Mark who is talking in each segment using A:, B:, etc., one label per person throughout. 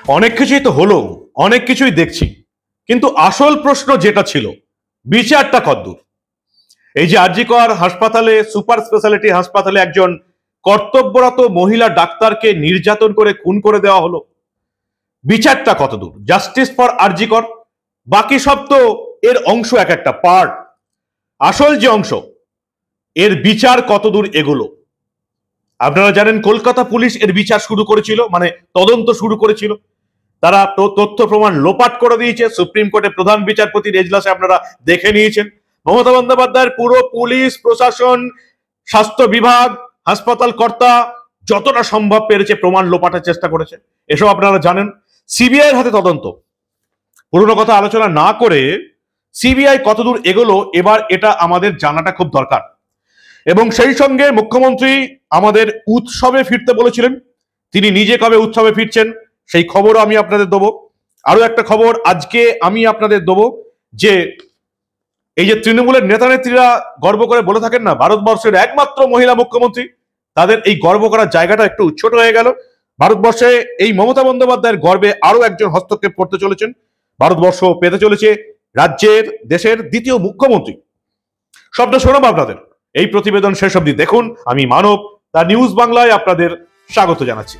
A: অনেক কিছুই তো হলো, অনেক কিছুই দেখছি, কিন্তু আসল প্রশ্ন যেটা ছিল, বিচারটা কতদূর? এই যে আর জি কর হাসপাতালে, সুপার স্পেশালিটি হাসপাতালে একজন কর্তব্যরত মহিলা ডাক্তারকে নির্যাতন করে খুন করে দেওয়া হলো, বিচারটা কতদূর? জাস্টিস ফর আর জি কর। বাকি সব তো এর অংশ, এক একটা পার্ট। আসল যে অংশ, এর বিচার কতদূর এগুলো? আপনারা জানেন কলকাতা পুলিশ এর বিচার শুরু করেছিল, মানে তদন্ত শুরু করেছিল। তারা তথ্য প্রমাণ লোপাট করে দিয়েছে। সুপ্রিম কোর্টের প্রধান বিচারপতির এজলাসে আপনারা দেখে নিয়েছেন। মমতা বন্দ্যোপাধ্যায়ের পুরো পুলিশ প্রশাসন, স্বাস্থ্য বিভাগ, হাসপাতাল কর্তা যতটা সম্ভব পেরেছে প্রমাণ লোপাটের চেষ্টা করেছে, এসব আপনারা জানেন। সিবিআই এর হাতে তদন্ত। পুরনো কথা আলোচনা না করে সিবিআই কতদূর এগোলো এবার, এটা আমাদের জানাটা খুব দরকার। এবং সেই সঙ্গে মুখ্যমন্ত্রী আমাদের উৎসবে ফিরতে বলেছিলেন। তিনি নিজে কবে উৎসবে ফিরছেন সেই খবরও আমি আপনাদের দেবো। আরো একটা খবর আজকে আমি আপনাদের দেবো, যে এই যে তৃণমূলের নেতা নেত্রীরা গর্ব করে বলে থাকেন না ভারতবর্ষের একমাত্র মহিলা মুখ্যমন্ত্রী, তাদের এই গর্ব করার জায়গাটা একটু ছোট হয়ে গেল। ভারতবর্ষে এই মমতা বন্দ্যোপাধ্যায়ের গর্বে আরো একজন হস্তক্ষেপ করতে চলেছেন। ভারতবর্ষ পেতে চলেছে রাজ্যের, দেশের দ্বিতীয় মুখ্যমন্ত্রী। শব্দ শোনাবো আপনাদের। এই প্রতিবেদন শেষ অবধি দেখুন। আমি মানব, দা নিউজ বাংলায় আপনাদের স্বাগত জানাচ্ছি।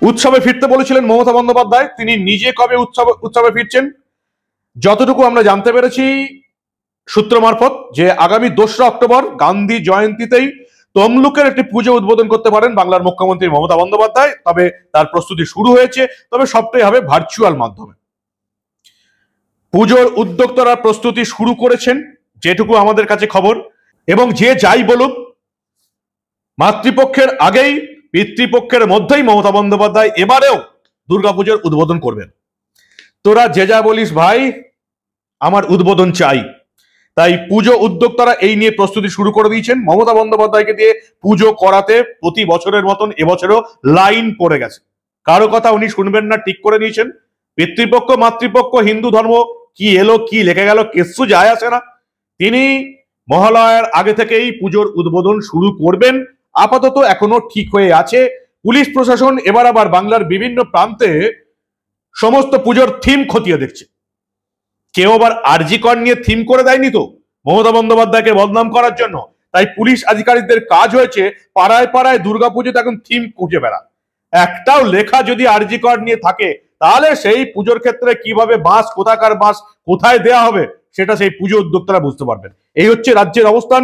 A: উৎসবে ফিরতে বলেছিলেন মমতা বন্দ্যোপাধ্যায়, তিনি নিজে কবে উৎসবে ফিরছেন? যতটুকু আমরা জানতে পেরেছি সূত্র মারফত, যে আগামী 2রা অক্টোবর গান্ধী জয়ন্তীতেই তমলুকের একটি পুজো উদ্বোধন করতে পারেন বাংলার মুখ্যমন্ত্রী মমতা বন্দ্যোপাধ্যায়। তবে তার প্রস্তুতি শুরু হয়েছে, তবে সবটাই হবে ভার্চুয়াল মাধ্যমে। পুজোর উদ্যোক্তারা প্রস্তুতি শুরু করেছেন, যেটুকু আমাদের কাছে খবর। এবং যে যাই বলুক, মাতৃপক্ষের আগেই পিতৃপক্ষের মধ্যেই মমতা বন্দ্যোপাধ্যায় এবারেও দুর্গাপুজোর উদ্বোধন করবেন। তোরা যে যা বলিস ভাই, আমার উদ্বোধন চাই। তাই পুজো উদ্যোক্তারা এই নিয়ে প্রস্তুতি শুরু করে দিয়েছেন। মমতা বন্দ্যোপাধ্যায়কে দিয়ে পুজো করাতে প্রতি বছরের মতন এবছরও লাইন পড়ে গেছে। কারো কথা উনি শুনবেন না, ঠিক করে নিয়েছেন। পিতৃপক্ষ মাতৃপক্ষ হিন্দু ধর্ম কি এলো কি লেগে গেল কিচ্ছু যায় আসে না। তিনি মহালয়ার আগে থেকেই পুজোর উদ্বোধন শুরু করবেন, আপাতত এখনো ঠিক হয়ে আছে। পুলিশ প্রশাসন এবার আবার বাংলার বিভিন্ন প্রান্তে সমস্ত পুজোর থিম খতিয়ে দেখছে। কেউ আবার আর জি কর নিয়ে থিম করে দেয়নি তো মমতা বন্দ্যোপাধ্যায়কে বদনাম করার জন্য। তাই পুলিশ আধিকারিকদের কাজ হয়েছে পাড়ায় পাড়ায় দুর্গাপুজোতে এখন থিম খুঁজে বেড়া। একটাও লেখা যদি আর জি কর নিয়ে থাকে, তাহলে সেই পুজোর ক্ষেত্রে কিভাবে বাঁশ, কোথাকার বাঁশ কোথায় দেয়া হবে, সেটা সেই পুজো উদ্যোক্তারা বুঝতে পারবেন। এই হচ্ছে রাজ্যের অবস্থান।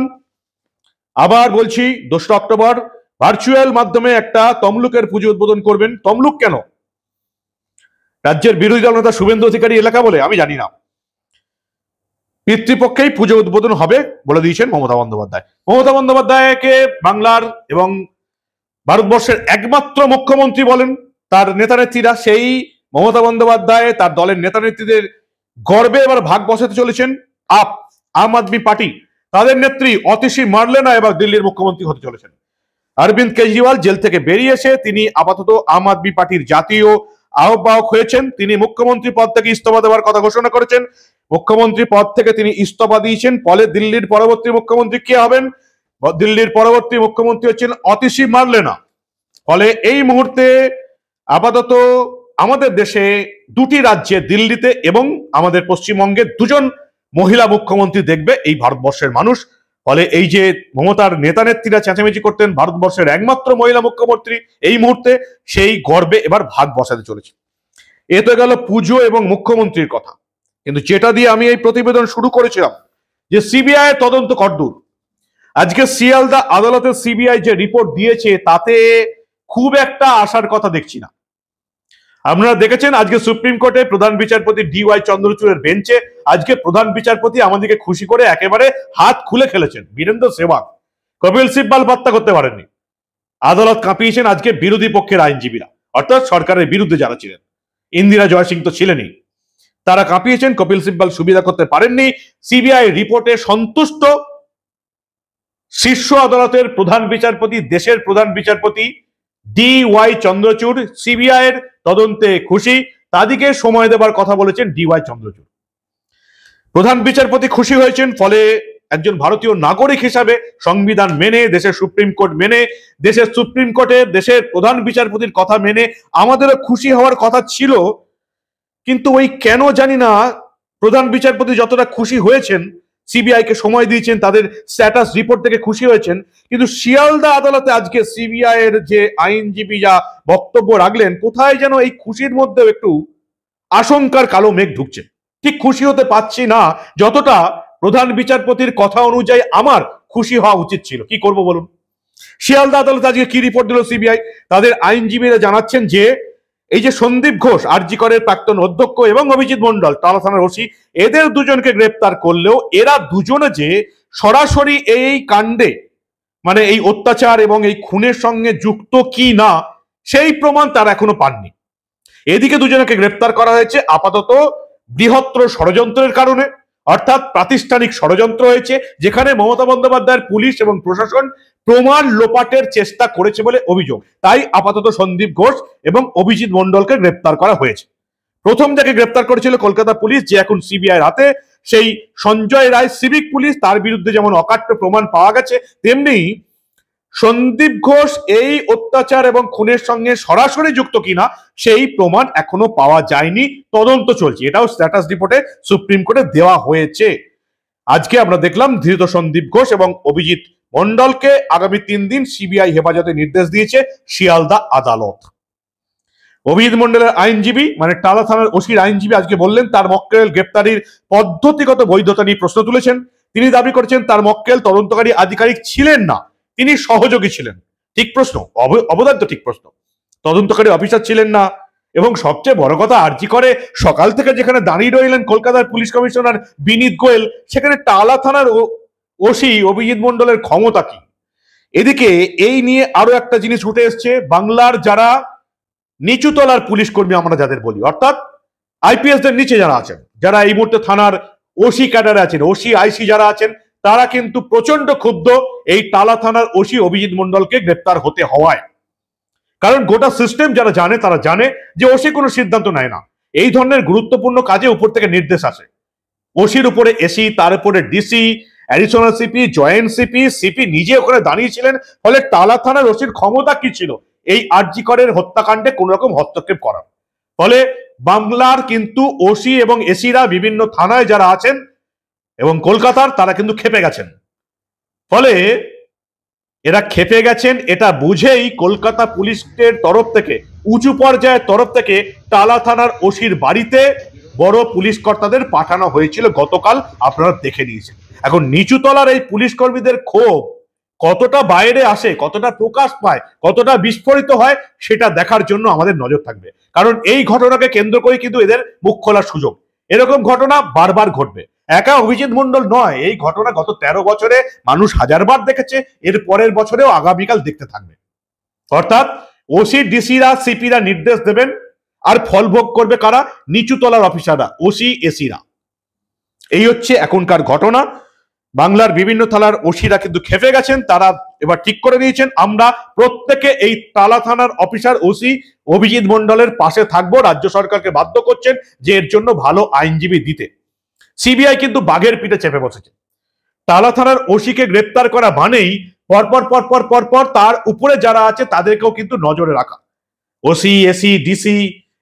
A: আবার বলছি, 2রা অক্টোবর ভার্চুয়াল মাধ্যমে একটা তমলুকের পুজো উদ্বোধন করবেন। তমলুক কেন? রাজ্যের বিরোধী দল নেতা শুভেন্দু অধিকারী এলাকা বলে? আমি জানি না। পিতৃপক্ষেই পুজো উদ্বোধন হবে বলে দিয়েছেন মমতা বন্দ্যোপাধ্যায়। মমতা বন্দ্যোপাধ্যায়কে বাংলার এবং ভারতবর্ষের একমাত্র মুখ্যমন্ত্রী বলেন তার নেতা নেত্রীরা। সেই মমতা বন্দ্যোপাধ্যায় তার দলের নেতা নেত্রীদের গর্বে এবার ভাগ বসাতে চলেছেন আম আদমি পার্টি। তাদের নেত্রী অতিশী মার্লেনা এবার দিল্লির মুখ্যমন্ত্রী হতে চলেছেন। অরবিন্দ কেজরিওয়াল জেল থেকে বেরিয়ে এসে তিনি আপাতত আম আদমি পার্টির জাতীয় আহ্বায়ক হয়েছেন। তিনি মুখ্যমন্ত্রী পদ থেকে ইস্তফা দেওয়ার কথা ঘোষণা করেছেন। মুখ্যমন্ত্রী পদ থেকে তিনি ইস্তফা দিয়েছেন। ফলে দিল্লির পরবর্তী মুখ্যমন্ত্রী কে হবেন? দিল্লির পরবর্তী মুখ্যমন্ত্রী হচ্ছেন অতিশী মার্লেনা। ফলে এই মুহূর্তে আপাতত আমাদের দেশে 2টি রাজ্যে, দিল্লিতে এবং আমাদের পশ্চিমবঙ্গে 2জন মহিলা মুখ্যমন্ত্রী দেখবে এই ভারতবর্ষের মানুষ। ফলে এই যে মমতার নেতা নেত্রীরা চেঁচামেচি করতেন ভারতবর্ষের একমাত্র মহিলা মুখ্যমন্ত্রী এই মুহূর্তে, সেই গর্বে এবার ভাগ বসাতে চলেছে। এ তো গেল পুজো এবং মুখ্যমন্ত্রীর কথা। কিন্তু যেটা দিয়ে আমি এই প্রতিবেদন শুরু করেছিলাম, যে সিবিআই তদন্ত কতদূর। আজকে শিয়ালদা আদালতে সিবিআই যে রিপোর্ট দিয়েছে তাতে খুব একটা আশার কথা দেখছি না। আপনারা দেখেছেন আজকে সুপ্রিম কোর্টে প্রধান বিচারপতি DY চন্দ্রচূড়ের বেঞ্চে আজকে প্রধান বিচারপতি আমাদেরকে খুশি করে একেবারে হাত খুলে খেলেছেন। বীরেন্দ্র সেবক, কপিল সিব্বাল পাত্তা করতে পারেননি। আদালত কাঁপিয়েছেন আজকে বিরোধী পক্ষের আইনজীবীরা, অর্থাৎ সরকারের বিরুদ্ধে যারা ছিলেন। ইন্দিরা জয়সিং তো ছিলেনই, তারা কাঁপিয়েছেন। কপিল সিব্বাল সুবিধা করতে পারেননি। সিবিআই রিপোর্টে সন্তুষ্ট শীর্ষ আদালতের প্রধান বিচারপতি, দেশের প্রধান বিচারপতি DY চন্দ্রচূড় সিবিআই এর তদন্তে খুশি। তাদেরকে সময় দেবার কথা বলেছেন DY চন্দ্রচূড়। প্রধান বিচারপতি খুশি হয়েছেন। ফলে একজন ভারতীয় নাগরিক হিসাবে সংবিধান মেনে, দেশের সুপ্রিম কোর্ট মেনে, দেশের সুপ্রিম কোর্টে দেশের প্রধান বিচারপতির কথা মেনে আমাদেরও খুশি হওয়ার কথা ছিল। কিন্তু ওই কেন জানি না প্রধান বিচারপতি যতটা খুশি হয়েছেন, সিবিআই কে সময় দিয়েছেন, তাদের স্ট্যাটাস রিপোর্ট থেকে খুশি হয়েছেন, কিন্তু শিয়ালদা আদালতে আজকে সিবিআই এর যে আইনজীবী যা বক্তব্য রাখলেন, কোথায় যেন এই খুশির মধ্যেও একটু আশঙ্কার কালো মেঘ ঢুকছে। ঠিক খুশি হতে পারছি না যতটা প্রধান বিচারপতির কথা অনুযায়ী আমার খুশি হওয়া উচিত ছিল। কি করব বলুন? শিয়ালদা আদালতে আজকে কি রিপোর্ট দিল সিবিআই? তাদের আইনজীবীরা জানাচ্ছেন যে এই যে সন্দীপ ঘোষ, আরজি করের প্রাক্তন অধ্যক্ষ, এবং অভিজিৎ মন্ডল, টালা থানার ওসি, এদের দুজনকে গ্রেপ্তার করলেও এরা দুজনে যে সরাসরি এই কাণ্ডে, মানে এই অত্যাচার এবং এই খুনের সঙ্গে যুক্ত কি না, সেই প্রমাণ তারা এখনো পাননি। এদিকে দুজনকে গ্রেপ্তার করা হয়েছে আপাতত বৃহত্তর ষড়যন্ত্রের কারণে, অর্থাৎ প্রাতিষ্ঠানিক ষড়যন্ত্র হয়েছে, যেখানে মমতা বন্দ্যোপাধ্যায়ের পুলিশ এবং প্রশাসন প্রমাণ লোপাটের চেষ্টা করেছে বলে অভিযোগ। তাই আপাতত সন্দীপ ঘোষ এবং অভিজিৎ মন্ডলকে গ্রেপ্তার করা হয়েছে। প্রথম যাকে গ্রেপ্তার করেছিল কলকাতা পুলিশ, যে এখন সিবিআই হাতে, সেই সঞ্জয় রায় সিভিক পুলিশ, তার বিরুদ্ধে যেমন অকাট্য প্রমাণ পাওয়া গেছে, তেমনি সন্দীপ ঘোষ এই অত্যাচার এবং খুনের সঙ্গে সরাসরি যুক্ত কিনা সেই প্রমাণ এখনো পাওয়া যায়নি, তদন্ত চলছে। এটাও স্ট্যাটাস রিপোর্টে সুপ্রিম কোর্টে দেওয়া হয়েছে। আজকে আমরা দেখলাম ধৃত সন্দীপ ঘোষ এবং অভিজিৎ মন্ডলকে আগামী 3 দিন সিবিআই হেফাজতে নির্দেশ দিয়েছে শিয়ালদা আদালত। অভিজিৎ মন্ডলের আইনজীবী, মানে টালা থানার ওসির আইনজীবী, আজকে বললেন তার মক্কেল গ্রেপ্তারির পদ্ধতিগত বৈধতা নিয়ে প্রশ্ন তুলেছেন। তিনি দাবি করেছেন তার মক্কেল তদন্তকারী আধিকারিক ছিলেন না, তিনি সহযোগী ছিলেন। ঠিক প্রশ্ন, অবদার্থ ঠিক প্রশ্ন। তদন্তকারী অফিসার ছিলেন না, এবং সবচেয়ে বড় কথা, আরজি করে সকাল থেকে যেখানে দাঁড়িয়ে রইলেন কলকাতার পুলিশ কমিশনার বিনীত গোয়েল, সেখানে টালা থানার ওসি অভিজিৎ মন্ডলের ক্ষমতা কি? এদিকে এই নিয়ে আরো একটা জিনিস উঠে এসছে। বাংলার যারা নিচু তলার পুলিশ কর্মী আমরা যাদের বলি, অর্থাৎ আইপিএস দের নিচে যারা আছেন, যারা এই মুহূর্তে থানার ওসি ক্যাডারে আছেন, ওসি আইসি যারা আছেন, তারা কিন্তু প্রচন্ড ক্ষুব্ধ এই টালা থানার ওসি অভিজিৎ মন্ডলকে গ্রেপ্তার হতে হওয়ায়। কারণ গোটা সিস্টেম যারা জানে, তারা জানে যে ওসি কোনো সিদ্ধান্ত নেয় না। এই ধরনের গুরুত্বপূর্ণ কাজে উপর থেকে নির্দেশ আসে। ওসির উপরে এসি, তার উপরে DC, additional CP, joint CP, CP নিজে ওখানে দাঁড়িয়েছিলেন। ফলে টালা থানার ওসির ক্ষমতা কি ছিল এই আরজি করের হত্যাকাণ্ডে কোন রকম হস্তক্ষেপ করার? ফলে বাংলার কিন্তু ওসি এবং এসিরা বিভিন্ন থানায় যারা আছেন এবং কলকাতার, তারা কিন্তু খেপে গেছেন। ফলে এরা খেপে গেছেন, এটা বুঝেই কলকাতা পুলিশের তরফ থেকে, উঁচু পর্যায়ের তরফ থেকে টালা থানার ওসির বাড়িতে বড় পুলিশ কর্তাদের পাঠানো হয়েছিল গতকাল, আপনারা দেখে নিয়েছেন। এখন নিচু তলার এই পুলিশ কর্মীদের ক্ষোভ কতটা বাইরে আসে, কতটা প্রকাশ পায়, কতটা বিস্ফোরিত হয়, সেটা দেখার জন্য আমাদের নজর থাকবে। কারণ এই ঘটনাকে কেন্দ্র করে কিন্তু এদের মুখ খোলার সুযোগ। এরকম ঘটনা বারবার ঘটবে। একা অভিজিৎ মন্ডল নয়, এই ঘটনা গত 13 বছরে মানুষ হাজারবার দেখেছে, এর পরের বছরেও আগামীকাল দেখতে থাকবে। অর্থাৎ ওসি, ডিসিরা, সিপিরা নির্দেশ দেবেন, আর ফল ভোগ করবে কারা? নিচু তলার অফিসাররা, ওসি, এসিরা। এই হচ্ছে এখনকার ঘটনা। বাংলার বিভিন্ন থানার ওসিরা কিন্তু খেপে গেছেন। তারা এবার ঠিক করে নিয়েছেন, আমরা প্রত্যেকে এই টালা থানার অফিসার ওসি অভিজিৎ মন্ডলের পাশে থাকবো। রাজ্য সরকারকে বাধ্য করছেন যে এর জন্য ভালো আইনজীবী দিতে। সিবিআই কিন্তু বাঘের পিঠে চেপে বসেছে। টালা থানার ওসিকে গ্রেপ্তার করা মানেই পরপর পরপর পরপর তার উপরে যারা আছে তাদেরকেও কিন্তু নজরে রাখা। OC, AC, DC,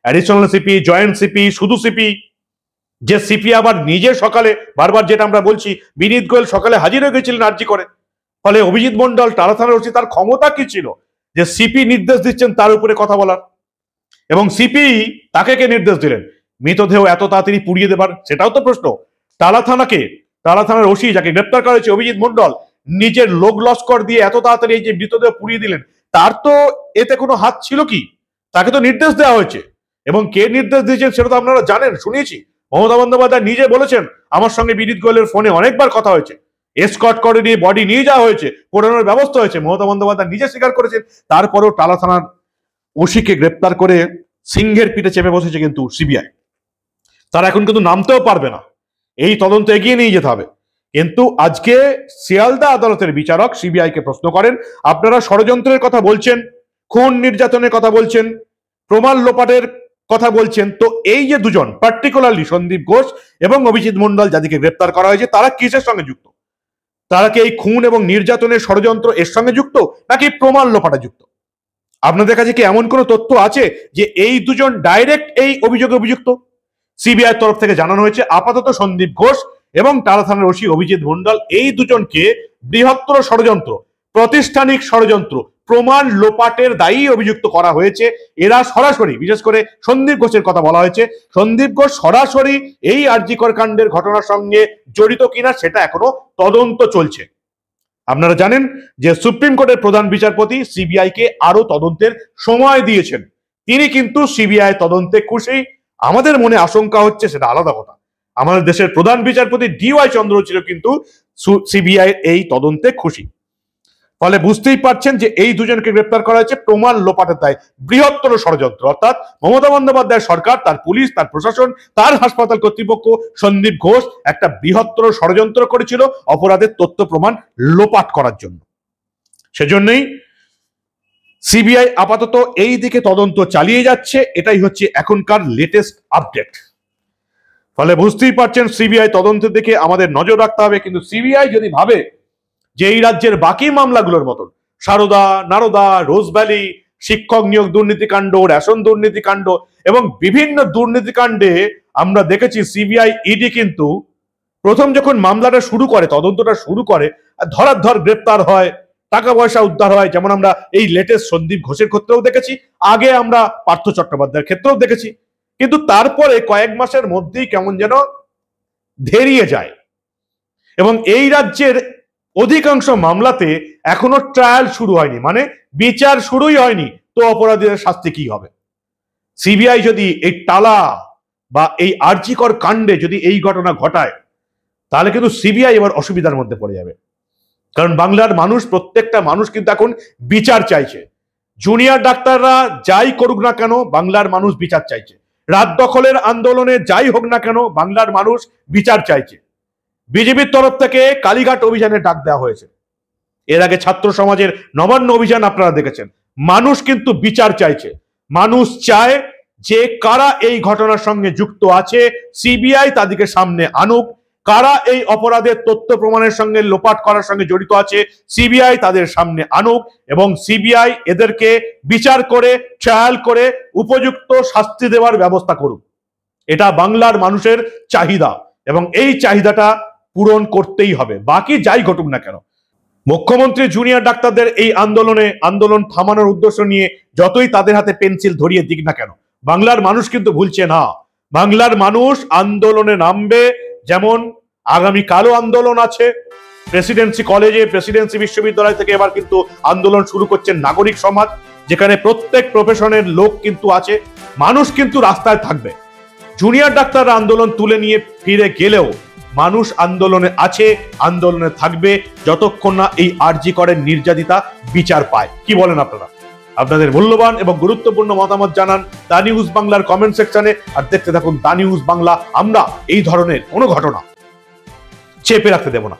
A: additional CP, joint CP, শুধু সিপি, যে সিপি আবার নিজে সকালে, বারবার যেটা আমরা বলছি, বিনীত গোয়েল সকালে হাজির হয়ে গেছিলেন আরজি করে। ফলে অভিজিৎ মন্ডল, টালা থানার ওসি, তার ক্ষমতা কি ছিল যে সিপি নির্দেশ দিচ্ছেন তার উপরে কথা বলার? এবং সিপি তাকে কে নির্দেশ দিলেন মৃতদেহ এত তাড়াতাড়ি পুড়িয়ে দেবার? সেটাও তো প্রশ্ন। টালা থানার ওসি যাকে গ্রেপ্তার করা হয়েছে অভিজিৎ মন্ডল, নিজের লোক লস্কর দিয়ে এত তাড়াতাড়ি এই যে মৃতদেহ পুড়িয়ে দিলেন, তার তো এতে কোনো হাত ছিল কি? তাকে তো নির্দেশ দেওয়া হয়েছে, এবং কে নির্দেশ দিয়েছেন সেটা তো আপনারা জানেন, শুনিয়েছি। মমতা বন্দ্যোপাধ্যায় নিজে বলেছেন, আমার সঙ্গে বিনীত গোয়েলের ফোনে অনেকবার কথা হয়েছে, এসকর্ট করে নিয়ে বডি নিয়ে যাওয়া হয়েছে, পোড়ানোর ব্যবস্থা হয়েছে। মমতা বন্দ্যোপাধ্যায় নিজে স্বীকার করেছেন। তারপরেও টালা থানার ওসিকে গ্রেপ্তার করে সিংহের পিঠে চেপে বসেছে কিন্তু সিবিআই। তারা এখন কিন্তু নামতেও পারবে না, এই তদন্ত এগিয়ে নিয়ে যেতে হবে। কিন্তু আজকে শিয়ালদা আদালতের বিচারক সিবিআই কে প্রশ্ন করেন, আপনারা ষড়যন্ত্রের কথা বলছেন, খুন নির্যাতনের কথা বলছেন, প্রমাণ লোপাটের কথা বলছেন, তো এই যে দুজন, পার্টিকুলারলি সন্দীপ ঘোষ এবং অভিজিৎ মন্ডল যাদেরকে গ্রেপ্তার করা হয়েছে, তারা কিসের সঙ্গে যুক্ত? তারা কি এই খুন এবং নির্যাতনের ষড়যন্ত্র এর সঙ্গে যুক্ত, নাকি প্রমাণ লোপাটা যুক্ত? আপনাদের কাছে কি এমন কোনো তথ্য আছে যে এই দুজন ডাইরেক্ট এই অভিযোগে অভিযুক্ত? সিবিআই তরফ থেকে জানানো হয়েছে আপাতত সন্দীপ ঘোষ এবং টালা থানার ওসি অভিজিৎ মন্ডল এই দুজনকে বৃহত্তর ষড়যন্ত্র, প্রাতিষ্ঠানিক ষড়যন্ত্র, প্রমাণ লোপাটের দায়ী অভিযুক্ত করা হয়েছে। এরা সরাসরি, বিশেষ করে সন্দীপ ঘোষের কথা বলা হয়েছে, সন্দীপ ঘোষ সরাসরি এই আরজি কর কাণ্ডের ঘটনার সঙ্গে জড়িত কিনা সেটা এখনো তদন্ত চলছে। আপনারা জানেন যে সুপ্রিম কোর্টের প্রধান বিচারপতি সিবিআই কে আরো তদন্তের সময় দিয়েছেন। তিনি কিন্তু সিবিআই তদন্তে খুশি। আমাদের মনে আশঙ্কা হচ্ছে সেটা আলাদা কথা। আমাদের দেশের প্রধান বিচারপতি ডিওয়াই চন্দ্রচূড় কিন্তু সিবিআই এই তদন্তে খুশি। ফলে বুঝতেই পারছেন যে এই দুজনকে গ্রেপ্তার করা হয়েছে প্রমাণ লোপাটের দায়, বৃহত্তর ষড়যন্ত্র। অর্থাৎ মমতা বন্দ্যোপাধ্যায় সরকার, তার পুলিশ, তার প্রশাসন, তার হাসপাতাল কর্তৃপক্ষ, সন্দীপ ঘোষ একটা বৃহত্তর ষড়যন্ত্র করেছিল অপরাধের তথ্য প্রমাণ লোপাট করার জন্য। সেজন্যই সিবিআই আপাতত এই দিকে তদন্ত চালিয়ে যাচ্ছে। এটাই হচ্ছে এখনকার লেটেস্ট আপডেট। ফলে বুঝতেই পারছেন সিবিআই তদন্তের দিকে আমাদের নজর রাখতে হবে। কিন্তু সিবিআই যদি ভাবে যে এই রাজ্যের বাকি মামলাগুলোর মতন সারদা, নারদা, রোজভ্যালি, শিক্ষক নিয়োগ দুর্নীতিকাণ্ড, রেশন দুর্নীতিকাণ্ড এবং বিভিন্ন দুর্নীতিকাণ্ডে আমরা দেখেছি সিবিআই ইডি কিন্তু প্রথম যখন মামলাটা শুরু করে, তদন্তটা শুরু করে, ধরাধর গ্রেপ্তার হয়, টাকা পয়সা উদ্ধার হয়। যেমন আমরা এই লেটেস্ট সন্দীপ ঘোষের ক্ষেত্রেও দেখেছি, আগে আমরা পার্থ চট্টোপাধ্যায়ের ক্ষেত্রেও দেখেছি। কিন্তু তারপরে কয়েক মাসের মধ্যেই কেমন যেন ধেরিয়ে যায় এবং এই রাজ্যের অধিকাংশ মামলাতে এখনো ট্রায়াল শুরু হয়নি, মানে বিচার শুরুই হয়নি। তো অপরাধীদের শাস্তি কি হবে? সিবিআই যদি এই টালা বা এই আরজি কর কাণ্ডে যদি এই ঘটনা ঘটায়, তাহলে কিন্তু সিবিআই এবার অসুবিধার মধ্যে পড়ে যাবে। কারণ বাংলার মানুষ, প্রত্যেকটা মানুষ কিন্তু এখন বিচার চাইছে। জুনিয়র ডাক্তাররা যাই করুক না কেন, বাংলার মানুষ বিচার চাইছে। রাত দখলের আন্দোলনে যাই হোক না কেন, বাংলার মানুষ বিচার চাইছে। বিজেপির তরফ থেকে কালীঘাট অভিযানে ডাক দেওয়া হয়েছে। এর আগে ছাত্র সমাজের নবান্ন অভিযান আপনারা দেখেছেন। মানুষ কিন্তু বিচার চাইছে। মানুষ চায় যে কারা এই ঘটনার সঙ্গে যুক্ত আছে সিবিআই তাদেরকে সামনে আনুক, কারা এই অপরাধের তথ্য প্রমাণের সঙ্গে লোপাট করার সঙ্গে জড়িত আছে সিবিআই তাদের সামনে আনুক এবং সিবিআই এদেরকে বিচার করে, ট্রায়াল করে উপযুক্ত শাস্তি দেওয়ার ব্যবস্থা করুক। এটা বাংলার মানুষের চাহিদা এবং এই চাহিদাটা পূরণ করতেই হবে, বাকি যাই ঘটুক না কেন। মুখ্যমন্ত্রী জুনিয়র ডাক্তারদের এই আন্দোলন থামানোর উদ্দেশ্য নিয়ে যতই তাদের হাতে পেন্সিল ধরিয়ে দিক না কেন, বাংলার মানুষ কিন্তু ভুলছে না। বাংলার মানুষ আন্দোলনে নামবে। যেমন আগামী কালও আন্দোলন আছে। প্রেসিডেন্সি কলেজে, প্রেসিডেন্সি বিশ্ববিদ্যালয় থেকে এবার কিন্তু আন্দোলন শুরু করছেন নাগরিক সমাজ, যেখানে প্রত্যেক প্রফেশনের লোক কিন্তু আছে। মানুষ কিন্তু রাস্তায় থাকবে। জুনিয়র ডাক্তাররা আন্দোলন তুলে নিয়ে ফিরে গেলেও মানুষ আন্দোলনে আছে, আন্দোলনে থাকবে যতক্ষণ না এই আরজি করের নির্যাতিতা বিচার পায়। কি বলেন আপনারা? আপনাদের মূল্যবান এবং গুরুত্বপূর্ণ মতামত জানান দা নিউজ বাংলার কমেন্ট সেকশনে। আর দেখতে থাকুন দা নিউজ বাংলা। আমরা এই ধরনের কোনো ঘটনা চেপে রাখতে দেব না।